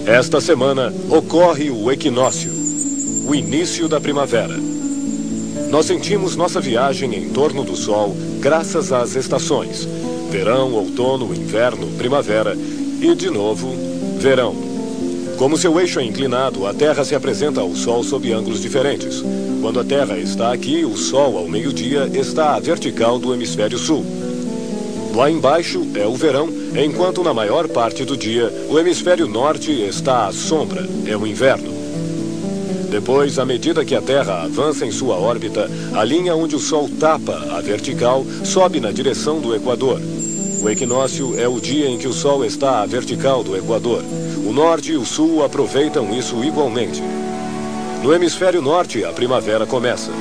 Esta semana ocorre o equinócio, o início da primavera. Nós sentimos nossa viagem em torno do Sol graças às estações: verão, outono, inverno, primavera e, de novo, verão. Como seu eixo é inclinado, a Terra se apresenta ao Sol sob ângulos diferentes. Quando a Terra está aqui, o Sol, ao meio-dia, está à vertical do hemisfério sul. Lá embaixo é o verão, enquanto na maior parte do dia o hemisfério norte está à sombra, é o inverno. Depois, à medida que a Terra avança em sua órbita, a linha onde o Sol tapa a vertical sobe na direção do Equador. O equinócio é o dia em que o Sol está à vertical do Equador. O norte e o sul aproveitam isso igualmente. No hemisfério norte, a primavera começa.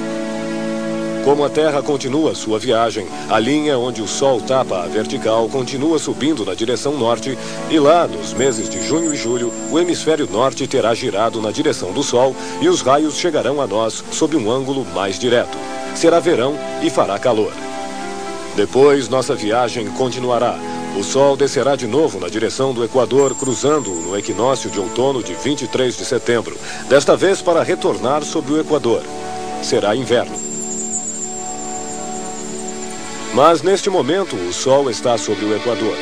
Como a Terra continua sua viagem, a linha onde o Sol tapa a vertical continua subindo na direção norte e lá, nos meses de junho e julho, o hemisfério norte terá girado na direção do Sol e os raios chegarão a nós sob um ângulo mais direto. Será verão e fará calor. Depois, nossa viagem continuará. O Sol descerá de novo na direção do Equador, cruzando-o no equinócio de outono de 23 de setembro, desta vez para retornar sobre o Equador. Será inverno. Mas, neste momento, o Sol está sobre o Equador.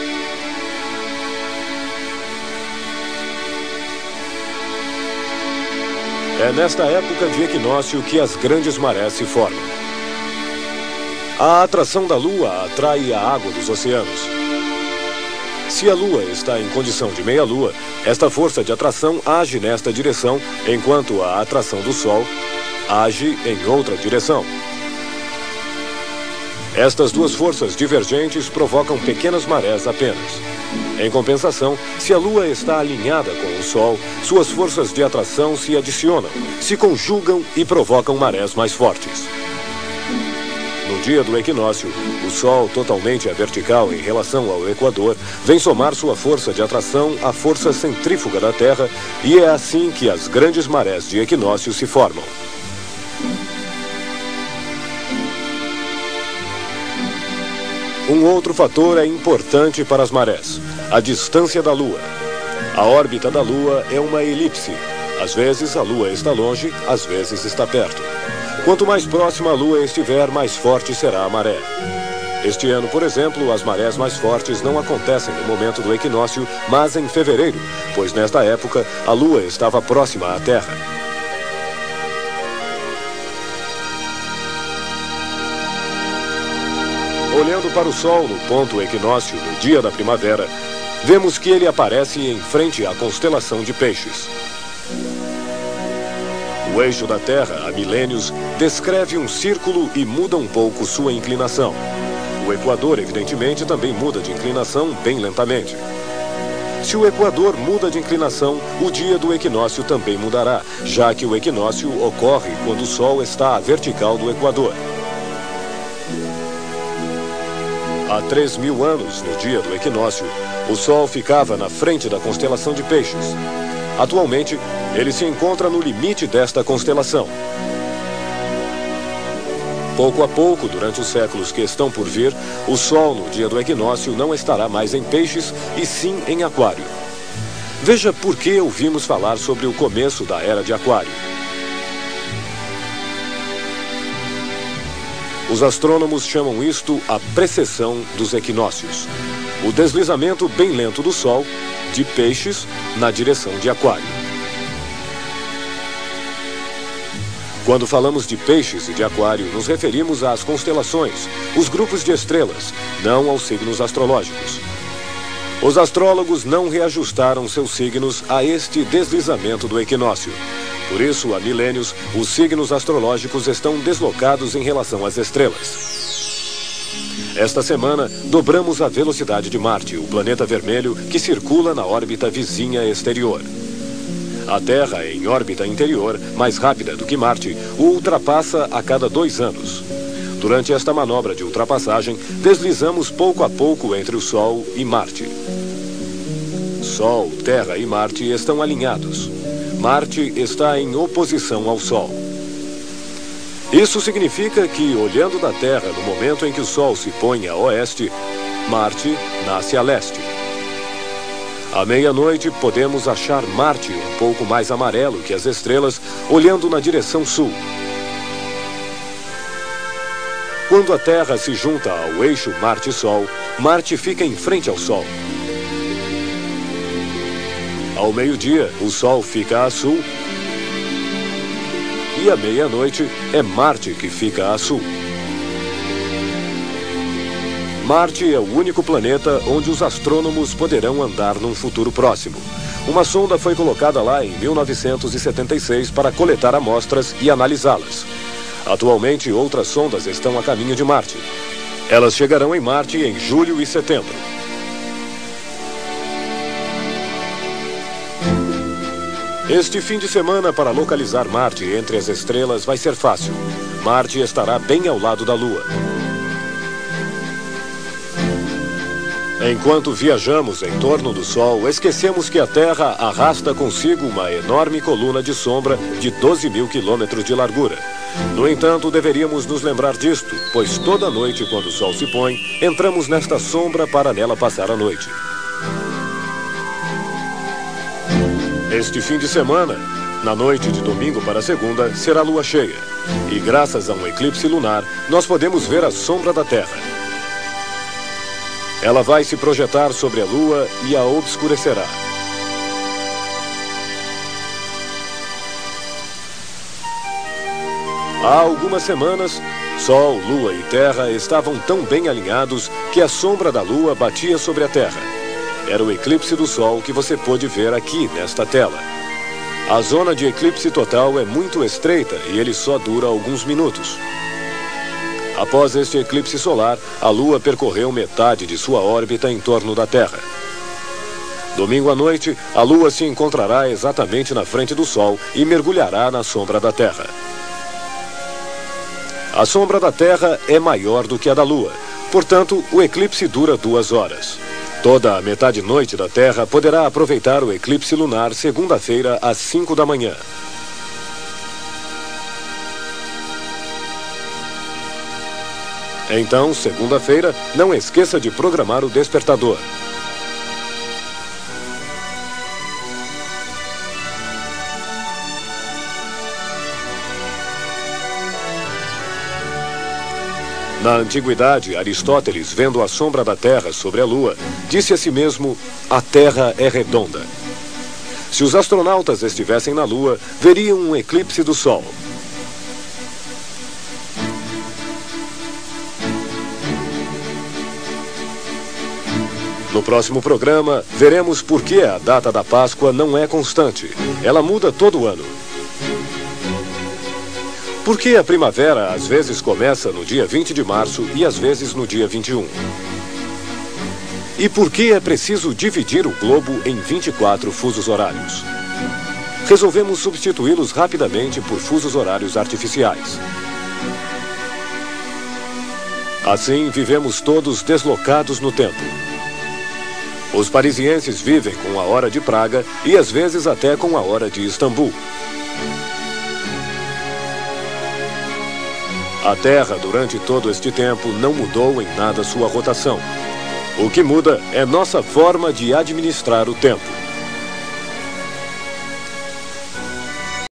É nesta época de equinócio que as grandes marés se formam. A atração da Lua atrai a água dos oceanos. Se a Lua está em condição de meia-lua, esta força de atração age nesta direção, enquanto a atração do Sol age em outra direção. Estas duas forças divergentes provocam pequenas marés apenas. Em compensação, se a Lua está alinhada com o Sol, suas forças de atração se adicionam, se conjugam e provocam marés mais fortes. No dia do equinócio, o Sol, totalmente à vertical em relação ao Equador, vem somar sua força de atração à força centrífuga da Terra, e é assim que as grandes marés de equinócio se formam. Um outro fator é importante para as marés: a distância da Lua. A órbita da Lua é uma elipse. Às vezes a Lua está longe, às vezes está perto. Quanto mais próxima a Lua estiver, mais forte será a maré. Este ano, por exemplo, as marés mais fortes não acontecem no momento do equinócio, mas em fevereiro, pois nesta época a Lua estava próxima à Terra. Olhando para o Sol no ponto equinócio, no dia da primavera, vemos que ele aparece em frente à constelação de Peixes. O eixo da Terra, há milênios, descreve um círculo e muda um pouco sua inclinação. O Equador, evidentemente, também muda de inclinação bem lentamente. Se o Equador muda de inclinação, o dia do equinócio também mudará, já que o equinócio ocorre quando o Sol está à vertical do Equador. Há 3.000 anos, no dia do equinócio, o Sol ficava na frente da constelação de Peixes. Atualmente, ele se encontra no limite desta constelação. Pouco a pouco, durante os séculos que estão por vir, o Sol, no dia do equinócio, não estará mais em Peixes, e sim em Aquário. Veja por que ouvimos falar sobre o começo da Era de Aquário. Os astrônomos chamam isto a precessão dos equinócios. O deslizamento bem lento do Sol, de Peixes, na direção de Aquário. Quando falamos de Peixes e de Aquário, nos referimos às constelações, os grupos de estrelas, não aos signos astrológicos. Os astrólogos não reajustaram seus signos a este deslizamento do equinócio. Por isso, há milênios, os signos astrológicos estão deslocados em relação às estrelas. Esta semana, dobramos a velocidade de Marte, o planeta vermelho que circula na órbita vizinha exterior. A Terra, em órbita interior, mais rápida do que Marte, o ultrapassa a cada 2 anos. Durante esta manobra de ultrapassagem, deslizamos pouco a pouco entre o Sol e Marte. Sol, Terra e Marte estão alinhados. Marte está em oposição ao Sol. Isso significa que, olhando da Terra no momento em que o Sol se põe a oeste, Marte nasce a leste. À meia-noite, podemos achar Marte um pouco mais amarelo que as estrelas, olhando na direção sul. Quando a Terra se junta ao eixo Marte-Sol, Marte fica em frente ao Sol. Ao meio-dia, o Sol fica a sul. E à meia-noite, é Marte que fica a sul. Marte é o único planeta onde os astrônomos poderão andar num futuro próximo. Uma sonda foi colocada lá em 1976 para coletar amostras e analisá-las. Atualmente, outras sondas estão a caminho de Marte. Elas chegarão em Marte em julho e setembro. Este fim de semana, para localizar Marte entre as estrelas, vai ser fácil. Marte estará bem ao lado da Lua. Enquanto viajamos em torno do Sol, esquecemos que a Terra arrasta consigo uma enorme coluna de sombra de 12 mil quilômetros de largura. No entanto, deveríamos nos lembrar disto, pois toda noite, quando o Sol se põe, entramos nesta sombra para nela passar a noite. Este fim de semana, na noite de domingo para segunda, será lua cheia. E graças a um eclipse lunar, nós podemos ver a sombra da Terra. Ela vai se projetar sobre a Lua e a obscurecerá. Há algumas semanas, Sol, Lua e Terra estavam tão bem alinhados que a sombra da Lua batia sobre a Terra. Era o eclipse do Sol que você pôde ver aqui nesta tela. A zona de eclipse total é muito estreita e ele só dura alguns minutos. Após este eclipse solar, a Lua percorreu metade de sua órbita em torno da Terra. Domingo à noite, a Lua se encontrará exatamente na frente do Sol e mergulhará na sombra da Terra. A sombra da Terra é maior do que a da Lua, portanto, o eclipse dura 2 horas. Toda a metade-noite da Terra poderá aproveitar o eclipse lunar segunda-feira às 5 da manhã. Então, segunda-feira, não esqueça de programar o despertador. Na antiguidade, Aristóteles, vendo a sombra da Terra sobre a Lua, disse a si mesmo: a Terra é redonda. Se os astronautas estivessem na Lua, veriam um eclipse do Sol. No próximo programa, veremos por que a data da Páscoa não é constante. Ela muda todo ano. Por que a primavera às vezes começa no dia 20 de março e às vezes no dia 21? E por que é preciso dividir o globo em 24 fusos horários? Resolvemos substituí-los rapidamente por fusos horários artificiais. Assim, vivemos todos deslocados no tempo. Os parisienses vivem com a hora de Praga e às vezes até com a hora de Istambul. A Terra, durante todo este tempo, não mudou em nada sua rotação. O que muda é nossa forma de administrar o tempo.